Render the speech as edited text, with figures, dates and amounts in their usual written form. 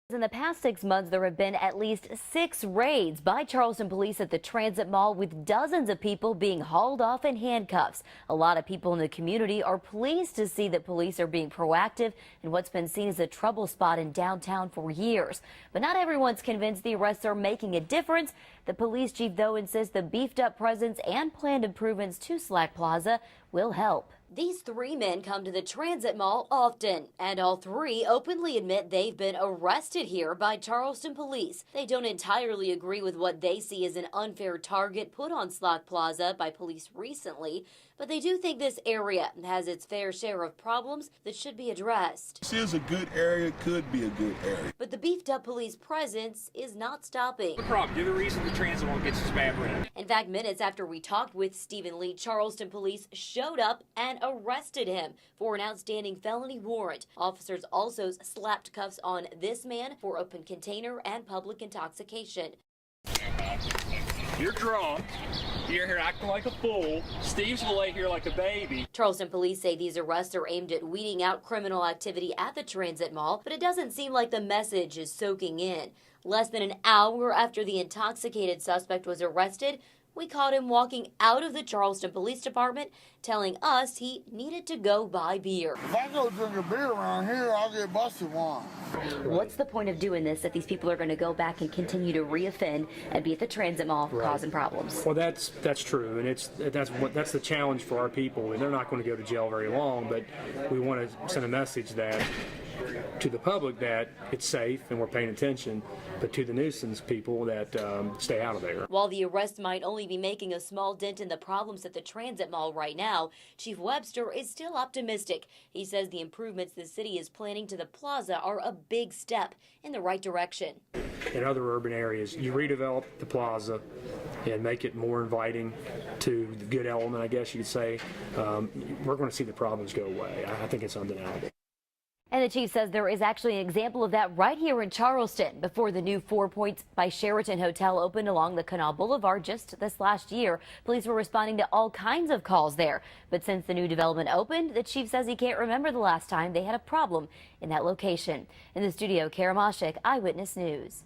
In the past 6 months, there have been at least 6 raids by Charleston police at the Transit Mall, with dozens of people being hauled off in handcuffs. A lot of people in the community are pleased to see that police are being proactive in what's been seen as a trouble spot in downtown for years. But not everyone's convinced the arrests are making a difference. The police chief, though, insists the beefed up presence and planned improvements to Slack Plaza will help. These 3 men come to the Transit Mall often, and all 3 openly admit they've been arrested here by Charleston police. They don't entirely agree with what they see as an unfair target put on Slack Plaza by police recently, but they do think this area has its fair share of problems that should be addressed. This is a good area, could be a good area. But the beefed up police presence is not stopping. The problem, you're the reason the transit won't get this bad rent. In fact, minutes after we talked with Stephen Lee, Charleston police showed up and arrested him for an outstanding felony warrant. Officers also slapped cuffs on this man for open container and public intoxication. You're drunk. You're here acting like a fool. Steve's gonna lay here like a baby. Charleston police say these arrests are aimed at weeding out criminal activity at the Transit Mall, but it doesn't seem like the message is soaking in. Less than an hour after the intoxicated suspect was arrested, we caught him walking out of the Charleston Police Department, telling us he needed to go buy beer. If I go drink a beer around here, I'll get busted one. What's the point of doing this if these people are going to go back and continue to reoffend and be at the Transit Mall causing problems? Well, that's true, and that's the challenge for our people. And they're not going to go to jail very long, but we want to send a message that to the public that it's safe and we're paying attention, but to the nuisance people that stay out of there. While the arrest might only be making a small dent in the problems at the Transit Mall right now, Chief Webster is still optimistic. He says the improvements the city is planning to the plaza are a big step in the right direction. In other urban areas, you redevelop the plaza and make it more inviting to the good element, I guess you could say. We're going to see the problems go away. I think it's undeniable. And the chief says there is actually an example of that right here in Charleston. Before the new 4 Points by Sheraton Hotel opened along the Canal Boulevard just this last year, police were responding to all kinds of calls there. But since the new development opened, the chief says he can't remember the last time they had a problem in that location. In the studio, Mashek, Eyewitness News.